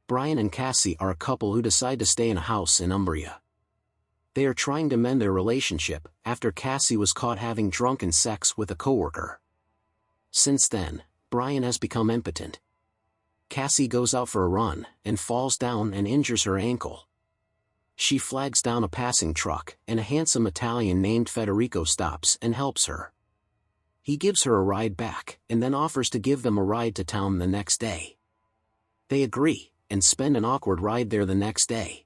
Brian and Cassie are a couple who decide to stay in a house in Umbria. They are trying to mend their relationship after Cassie was caught having drunken sex with a coworker. Since then, Brian has become impotent. Cassie goes out for a run and falls down and injures her ankle. She flags down a passing truck, and a handsome Italian named Federico stops and helps her. He gives her a ride back and then offers to give them a ride to town the next day. They agree, and spend an awkward ride there the next day.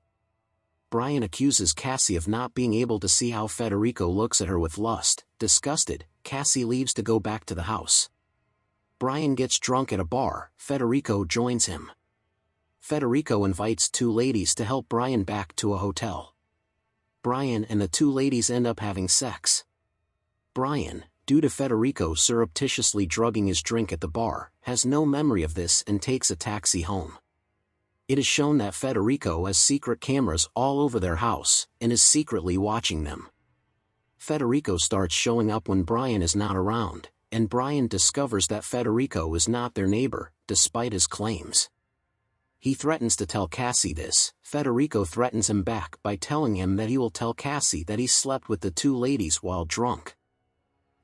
Brian accuses Cassie of not being able to see how Federico looks at her with lust. Disgusted, Cassie leaves to go back to the house. Brian gets drunk at a bar. Federico joins him. Federico invites two ladies to help Brian back to a hotel. Brian and the two ladies end up having sex. Brian, due to Federico surreptitiously drugging his drink at the bar, has no memory of this and takes a taxi home. It is shown that Federico has secret cameras all over their house and is secretly watching them. Federico starts showing up when Brian is not around, and Brian discovers that Federico is not their neighbor, despite his claims. He threatens to tell Cassie this. Federico threatens him back by telling him that he will tell Cassie that he slept with the two ladies while drunk.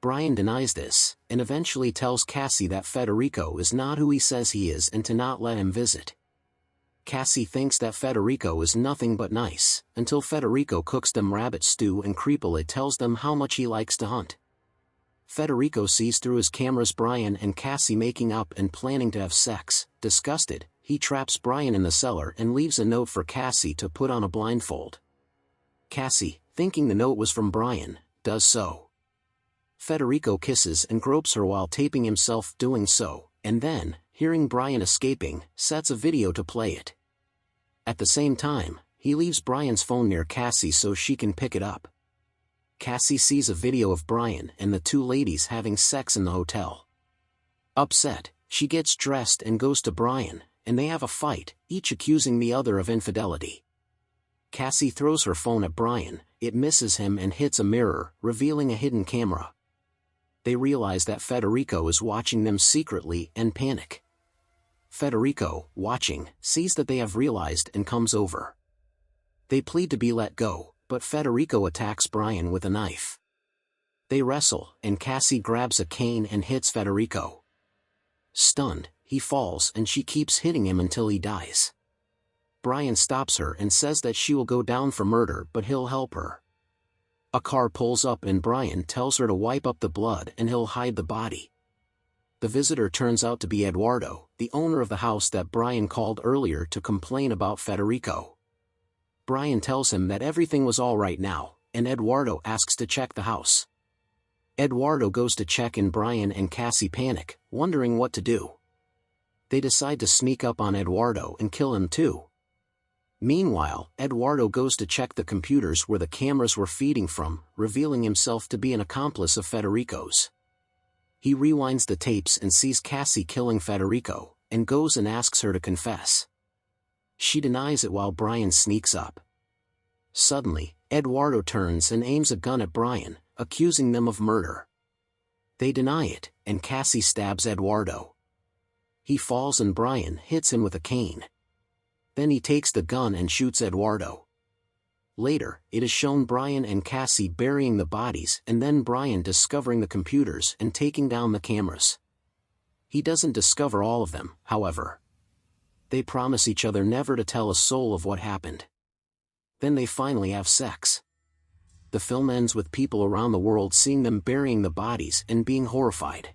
Brian denies this, and eventually tells Cassie that Federico is not who he says he is and to not let him visit. Cassie thinks that Federico is nothing but nice, until Federico cooks them rabbit stew and creepily tells them how much he likes to hunt. Federico sees through his cameras Brian and Cassie making up and planning to have sex. Disgusted, he traps Brian in the cellar and leaves a note for Cassie to put on a blindfold. Cassie, thinking the note was from Brian, does so. Federico kisses and gropes her while taping himself doing so, and then, hearing Brian escaping, sets a video to play it. At the same time, he leaves Brian's phone near Cassie so she can pick it up. Cassie sees a video of Brian and the two ladies having sex in the hotel. Upset, she gets dressed and goes to Brian, and they have a fight, each accusing the other of infidelity. Cassie throws her phone at Brian, it misses him and hits a mirror, revealing a hidden camera. They realize that Federico is watching them secretly and panic. Federico, watching, sees that they have realized and comes over. They plead to be let go, but Federico attacks Brian with a knife. They wrestle, and Cassie grabs a cane and hits Federico. Stunned, he falls and she keeps hitting him until he dies. Brian stops her and says that she will go down for murder but he'll help her. A car pulls up and Brian tells her to wipe up the blood and he'll hide the body. The visitor turns out to be Eduardo, the owner of the house that Brian called earlier to complain about Federico. Brian tells him that everything was all right now, and Eduardo asks to check the house. Eduardo goes to check and Brian and Cassie panic, wondering what to do. They decide to sneak up on Eduardo and kill him too. Meanwhile, Eduardo goes to check the computers where the cameras were feeding from, revealing himself to be an accomplice of Federico's. He rewinds the tapes and sees Cassie killing Federico, and goes and asks her to confess. She denies it while Brian sneaks up. Suddenly, Eduardo turns and aims a gun at Brian, accusing them of murder. They deny it, and Cassie stabs Eduardo. He falls and Brian hits him with a cane. Then he takes the gun and shoots Eduardo. Later, it is shown Brian and Cassie burying the bodies and then Brian discovering the computers and taking down the cameras. He doesn't discover all of them, however. They promise each other never to tell a soul of what happened. Then they finally have sex. The film ends with people around the world seeing them burying the bodies and being horrified.